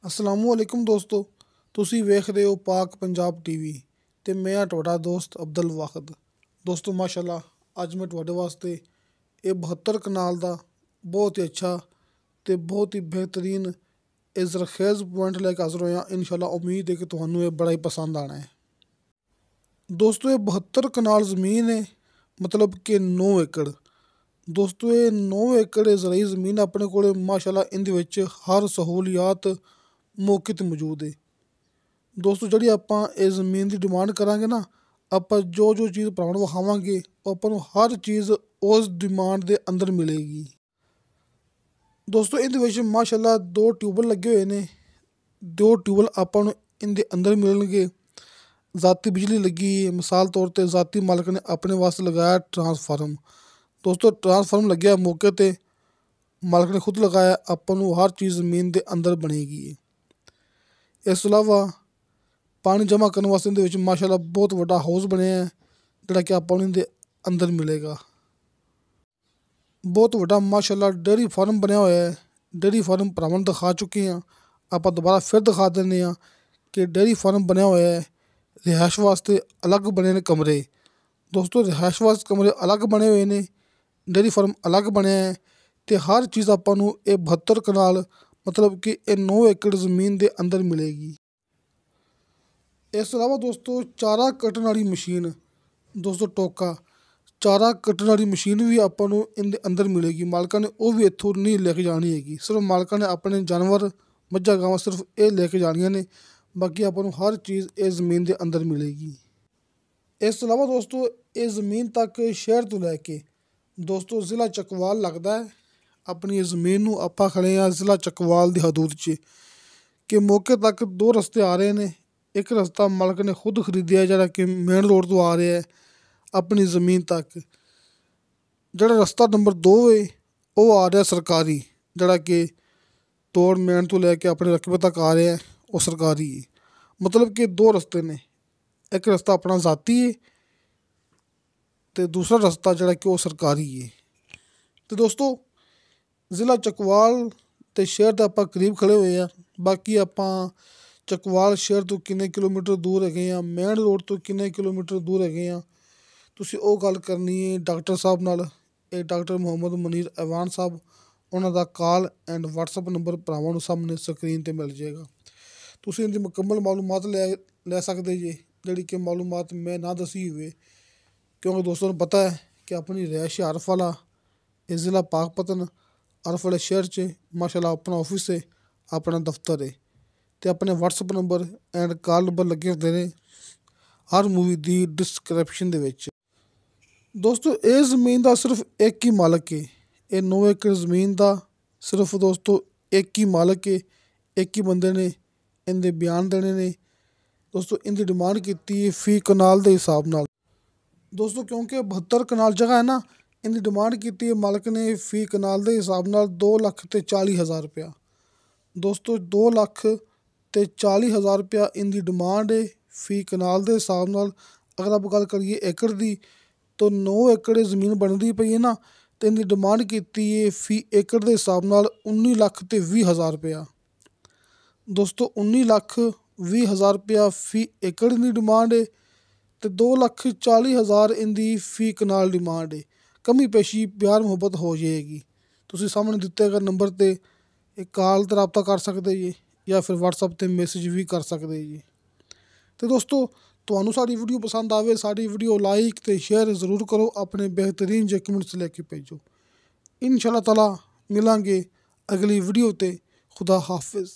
असलामुअलैकुम दोस्तों, ਤੁਸੀਂ ਵੇਖ ਰਹੇ ਹੋ ਪਾਕ ਪੰਜਾਬ ਟੀਵੀ ਤੇ ਮੈਂ ਆ ਤੁਹਾਡਾ ਦੋਸਤ ਅਬਦੁਲ ਵਾਹਿਦ। ਦੋਸਤੋ ਮਾਸ਼ਾਅੱਲਾ, ਅੱਜ ਮੈਂ ਤੁਹਾਡੇ ਵਾਸਤੇ ਇਹ 72 ਕਨਾਲ ਦਾ ਬਹੁਤ ਹੀ ਅੱਛਾ ਤੇ ਬਹੁਤ ਹੀ ਬਿਹਤਰੀਨ ਇਹ ਜ਼ਰਖੇਜ਼ ਪੁਆਇੰਟ ਲੈ ਕੇ ਹਾਜ਼ਰ ਹੋਇਆ। ਇਨਸ਼ਾਅੱਲਾ ਉਮੀਦ ਹੈ ਕਿ ਤੁਹਾਨੂੰ ਇਹ ਬੜਾ ਹੀ ਪਸੰਦ ਆਣਾ ਹੈ। ਦੋਸਤੋ ਇਹ 72 ਕਨਾਲ ਜ਼ਮੀਨ ਹੈ, ਮਤਲਬ ਕਿ 9 ਏਕੜ। ਦੋਸਤੋ ਇਹ 9 ਏਕੜ ਜ਼ਰਾਈ ਜ਼ਮੀਨ ਆਪਣੇ ਕੋਲ ਮਾਸ਼ਾਅੱਲਾ, ਇਹਦੇ ਵਿੱਚ ਹਰ ਸਹੂਲੀਅਤ ਮੌਕੇ 'ਤੇ ਮੌਜੂਦ ਹੈ। ਦੋਸਤੋ ਜਿਹੜੀ ਆਪਾਂ ਇਹ ਜ਼ਮੀਨ ਦੀ ਡਿਮਾਂਡ ਕਰਾਂਗੇ ਨਾ, ਆਪਾਂ ਜੋ ਚੀਜ਼ ਭਰਾਵਾਂ ਨੂੰ ਵਿਖਾਵਾਂਗੇ ਉਹ ਆਪਾਂ ਨੂੰ ਹਰ ਚੀਜ਼ ਉਸ ਡਿਮਾਂਡ ਦੇ ਅੰਦਰ ਮਿਲੇਗੀ। ਦੋਸਤੋ ਇਹਦੇ ਵਿੱਚ ਮਾਸ਼ਾਅੱਲਾ 2 ਟਿਊਬਵੈੱਲ ਲੱਗੇ ਹੋਏ ਨੇ। 2 ਟਿਊਬਵੈੱਲ ਆਪਾਂ ਨੂੰ ਇਹਦੇ ਅੰਦਰ ਮਿਲਣਗੇ। ਜ਼ਾਤੀ ਬਿਜਲੀ ਲੱਗੀ ਹੈ, ਮਿਸਾਲ ਤੌਰ 'ਤੇ ਜ਼ਾਤੀ ਮਾਲਕ ਨੇ ਆਪਣੇ ਵਾਸਤੇ ਲਗਾਇਆ ਟਰਾਂਸਫਾਰਮ। ਦੋਸਤੋ ਟਰਾਂਸਫਾਰਮ ਲੱਗਿਆ ਮੌਕੇ 'ਤੇ, ਮਾਲਕ ਨੇ ਖੁਦ ਲਗਾਇਆ। ਆਪਾਂ ਨੂੰ ਹਰ ਚੀਜ਼ ਜ਼ਮੀਨ ਦੇ ਅੰਦਰ ਬਣੇਗੀ। ਇਸ ਤੋਂ ਇਲਾਵਾ ਪਾਣੀ ਜਮ੍ਹਾਂ ਕਰਨ ਵਾਸਤੇ ਇਹਦੇ ਵਿੱਚ ਮਾਸ਼ਾਅੱਲਾ ਬਹੁਤ ਵੱਡਾ ਹਾਊਸ ਬਣਿਆ ਹੈ, ਜਿਹੜਾ ਕਿ ਆਪਾਂ ਨੂੰ ਇਹਦੇ ਅੰਦਰ ਮਿਲੇਗਾ। ਬਹੁਤ ਵੱਡਾ ਮਾਸ਼ਾਅੱਲਾ ਡੇਅਰੀ ਫਾਰਮ ਬਣਿਆ ਹੋਇਆ ਹੈ। ਡੇਅਰੀ ਫਾਰਮ ਭਰਾਵਾਂ ਨੂੰ ਦਿਖਾ ਚੁੱਕੇ ਹਾਂ, ਆਪਾਂ ਦੁਬਾਰਾ ਫਿਰ ਦਿਖਾ ਦਿੰਦੇ ਹਾਂ ਕਿ ਡੇਅਰੀ ਫਾਰਮ ਬਣਿਆ ਹੋਇਆ ਹੈ। ਰਿਹਾਇਸ਼ ਵਾਸਤੇ ਅਲੱਗ ਬਣੇ ਨੇ ਕਮਰੇ। ਦੋਸਤੋ ਰਿਹਾਇਸ਼ ਵਾਸਤੇ ਕਮਰੇ ਅਲੱਗ ਬਣੇ ਹੋਏ ਨੇ, ਡੇਅਰੀ ਫਾਰਮ ਅਲੱਗ ਬਣਿਆ ਹੈ ਅਤੇ ਹਰ ਚੀਜ਼ ਆਪਾਂ ਨੂੰ ਇਹ 72 ਕਨਾਲ ਮਤਲਬ ਕਿ ਇਹ 9 ਏਕੜ ਜ਼ਮੀਨ ਦੇ ਅੰਦਰ ਮਿਲੇਗੀ। ਇਸ ਤੋਂ ਇਲਾਵਾ ਦੋਸਤੋ ਚਾਰਾ ਕੱਟਣ ਵਾਲੀ ਮਸ਼ੀਨ, ਦੋਸਤੋ ਟੋਕਾ ਚਾਰਾ ਕੱਟਣ ਵਾਲੀ ਮਸ਼ੀਨ ਵੀ ਆਪਾਂ ਨੂੰ ਇਹਦੇ ਅੰਦਰ ਮਿਲੇਗੀ। ਮਾਲਕਾਂ ਨੇ ਉਹ ਵੀ ਇੱਥੋਂ ਨਹੀਂ ਲੈ ਕੇ ਜਾਣੀ ਹੈਗੀ, ਸਿਰਫ ਮਾਲਕਾਂ ਨੇ ਆਪਣੇ ਜਾਨਵਰ ਮੱਝਾਂ ਗਾਵਾਂ ਸਿਰਫ ਇਹ ਲੈ ਕੇ ਜਾਣੀਆਂ ਨੇ। ਬਾਕੀ ਆਪਾਂ ਨੂੰ ਹਰ ਚੀਜ਼ ਇਹ ਜ਼ਮੀਨ ਦੇ ਅੰਦਰ ਮਿਲੇਗੀ। ਇਸ ਤੋਂ ਇਲਾਵਾ ਦੋਸਤੋ ਇਹ ਜ਼ਮੀਨ ਤੱਕ ਸ਼ਹਿਰ ਤੋਂ ਲੈ ਕੇ ਦੋਸਤੋ ਜ਼ਿਲ੍ਹਾ ਚੱਕਵਾਲ ਲੱਗਦਾ ਹੈ। ਆਪਣੀ ਇਹ ਜ਼ਮੀਨ ਨੂੰ ਆਪਾਂ ਖੜ੍ਹੇ ਹਾਂ ਜ਼ਿਲ੍ਹਾ ਚੱਕਵਾਲ ਦੀ ਹਦੂਦ 'ਚ, ਕਿ ਮੌਕੇ ਤੱਕ 2 ਰਸਤੇ ਆ ਰਹੇ ਨੇ। ਇੱਕ ਰਸਤਾ ਮਾਲਕ ਨੇ ਖੁਦ ਖਰੀਦਿਆ, ਜਿਹੜਾ ਕਿ ਮੇਨ ਰੋਡ ਤੋਂ ਆ ਰਿਹਾ ਹੈ ਆਪਣੀ ਜ਼ਮੀਨ ਤੱਕ। ਜਿਹੜਾ ਰਸਤਾ ਨੰਬਰ 2 ਹੈ ਉਹ ਆ ਰਿਹਾ ਸਰਕਾਰੀ, ਜਿਹੜਾ ਕਿ ਤੋੜ ਮੇਨ ਤੋਂ ਲੈ ਕੇ ਆਪਣੇ ਰਕਬੇ ਤੱਕ ਆ ਰਿਹਾ, ਉਹ ਸਰਕਾਰੀ ਹੈ। ਮਤਲਬ ਕਿ 2 ਰਸਤੇ ਨੇ, ਇੱਕ ਰਸਤਾ ਆਪਣਾ ਜ਼ਾਤੀ ਹੈ ਅਤੇ ਦੂਸਰਾ ਰਸਤਾ ਜਿਹੜਾ ਕਿ ਉਹ ਸਰਕਾਰੀ ਹੈ। ਅਤੇ ਦੋਸਤੋ ਜ਼ਿਲ੍ਹਾ ਚੱਕਵਾਲ ਅਤੇ ਸ਼ਹਿਰ ਦੇ ਆਪਾਂ ਕਰੀਬ ਖੜ੍ਹੇ ਹੋਏ ਹਾਂ। ਬਾਕੀ ਆਪਾਂ ਚੱਕਵਾਲ ਸ਼ਹਿਰ ਤੋਂ ਕਿੰਨੇ ਕਿਲੋਮੀਟਰ ਦੂਰ ਹੈਗੇ ਹਾਂ, ਮੇਨ ਰੋਡ ਤੋਂ ਕਿੰਨੇ ਕਿਲੋਮੀਟਰ ਦੂਰ ਹੈਗੇ ਹਾਂ, ਤੁਸੀਂ ਉਹ ਗੱਲ ਕਰਨੀ ਹੈ ਡਾਕਟਰ ਸਾਹਿਬ ਨਾਲ। ਇਹ ਡਾਕਟਰ ਮੁਹੰਮਦ ਮੁਨੀਰ ਐਵਾਨ ਸਾਹਿਬ, ਉਹਨਾਂ ਦਾ ਕਾਲ ਐਂਡ ਵਟਸਐਪ ਨੰਬਰ ਭਰਾਵਾਂ ਨੂੰ ਸਾਹਮਣੇ ਸਕਰੀਨ 'ਤੇ ਮਿਲ ਜਾਏਗਾ। ਤੁਸੀਂ ਇਹਦੀ ਮੁਕੰਮਲ ਮਾਲੂਮਾਤ ਲੈ ਸਕਦੇ ਜੇ, ਜਿਹੜੀ ਕਿ ਮਾਲੂਮਾਤ ਮੈਂ ਨਾ ਦੱਸੀ ਹੋਵੇ, ਕਿਉਂਕਿ ਦੋਸਤਾਂ ਨੂੰ ਪਤਾ ਹੈ ਕਿ ਆਪਣੀ ਰਿਹਾਇਸ਼ ਅਰਫ ਵਾਲਾ ਇਹ ਜ਼ਿਲ੍ਹਾ ਪਾਕਪਤਨ ਅਰਫ ਵਾਲੇ ਸ਼ਹਿਰ 'ਚ ਮਾਸ਼ਾਅੱਲਾ ਆਪਣਾ ਆਫਿਸ ਹੈ, ਆਪਣਾ ਦਫ਼ਤਰ ਹੈ ਅਤੇ ਆਪਣੇ WhatsApp number end call number ਲੱਗੇ ਹੁੰਦੇ ਨੇ ਹਰ ਮੂਵੀ ਦੀ ਡਿਸਕ੍ਰਿਪਸ਼ਨ ਦੇ ਵਿੱਚ। ਦੋਸਤੋ ਇਹ ਜ਼ਮੀਨ ਦਾ ਸਿਰਫ ਇੱਕ ਹੀ ਮਾਲਕ ਹੈ। ਇਹ 9 ਏਕੜ ਜ਼ਮੀਨ ਦਾ ਸਿਰਫ ਦੋਸਤੋ ਇੱਕ ਹੀ ਮਾਲਕ ਹੈ, ਇੱਕ ਹੀ ਬੰਦੇ ਨੇ ਇਹਦੇ ਬਿਆਨ ਦੇਣੇ ਨੇ। ਦੋਸਤੋ ਇਹਦੀ ਡਿਮਾਂਡ ਕੀਤੀ ਹੈ ਫੀ ਕਨਾਲ ਦੇ ਹਿਸਾਬ ਨਾਲ। ਦੋਸਤੋ ਕਿਉਂਕਿ 72 ਕਨਾਲ ਜਗ੍ਹਾ ਹੈ ਨਾ, ਇਹਦੀ ਡਿਮਾਂਡ ਕੀਤੀ ਹੈ ਮਾਲਕ ਨੇ ਫੀ ਕਨਾਲ ਦੇ ਹਿਸਾਬ ਨਾਲ 2,40,000 ਰੁਪਇਆ। ਦੋਸਤੋ 2,40,000 ਰੁਪਇਆ ਇਹਦੀ ਡਿਮਾਂਡ ਹੈ ਫੀ ਕਨਾਲ ਦੇ ਹਿਸਾਬ ਨਾਲ। ਅਗਰ ਆਪਾਂ ਗੱਲ ਕਰੀਏ ਏਕੜ ਦੀ, ਤਾਂ 9 ਏਕੜ ਜ਼ਮੀਨ ਬਣਦੀ ਪਈ ਹੈ ਨਾ, ਅਤੇ ਇਹਦੀ ਡਿਮਾਂਡ ਕੀਤੀ ਹੈ ਫੀ ਏਕੜ ਦੇ ਹਿਸਾਬ ਨਾਲ 19,20,000 ਰੁਪਇਆ। ਦੋਸਤੋ 19,20,000 ਰੁਪਇਆ ਫੀ ਏਕੜ ਦੀ ਡਿਮਾਂਡ ਹੈ ਅਤੇ 2,40,000 ਇਹਦੀ ਫੀ ਕਨਾਲ ਡਿਮਾਂਡ ਹੈ। ਕਮੀ ਪੇਸ਼ੀ ਪਿਆਰ ਮੁਹੱਬਤ ਹੋ ਜਾਏਗੀ। ਤੁਸੀਂ ਸਾਹਮਣੇ ਦਿੱਤੇ ਗਏ ਨੰਬਰ 'ਤੇ ਇਹ ਕਾਲ 'ਤੇ ਰਾਬਤਾ ਕਰ ਸਕਦੇ ਜੀ, ਜਾਂ ਫਿਰ ਵਟਸਐਪ 'ਤੇ ਮੈਸੇਜ ਵੀ ਕਰ ਸਕਦੇ ਜੀ। ਅਤੇ ਦੋਸਤੋ ਤੁਹਾਨੂੰ ਸਾਡੀ ਵੀਡੀਓ ਪਸੰਦ ਆਵੇ, ਸਾਡੀ ਵੀਡੀਓ ਲਾਈਕ ਅਤੇ ਸ਼ੇਅਰ ਜ਼ਰੂਰ ਕਰੋ, ਆਪਣੇ ਬਿਹਤਰੀਨ ਜਿਹੇ ਕਮੈਂਟਸ ਲੈ ਕੇ ਭੇਜੋ। ਇਨਸ਼ਾ ਅੱਲਾਹ ਤਾਲਾ ਮਿਲਾਂਗੇ ਅਗਲੀ ਵੀਡੀਓ 'ਤੇ। ਖੁਦਾ ਹਾਫਿਜ਼।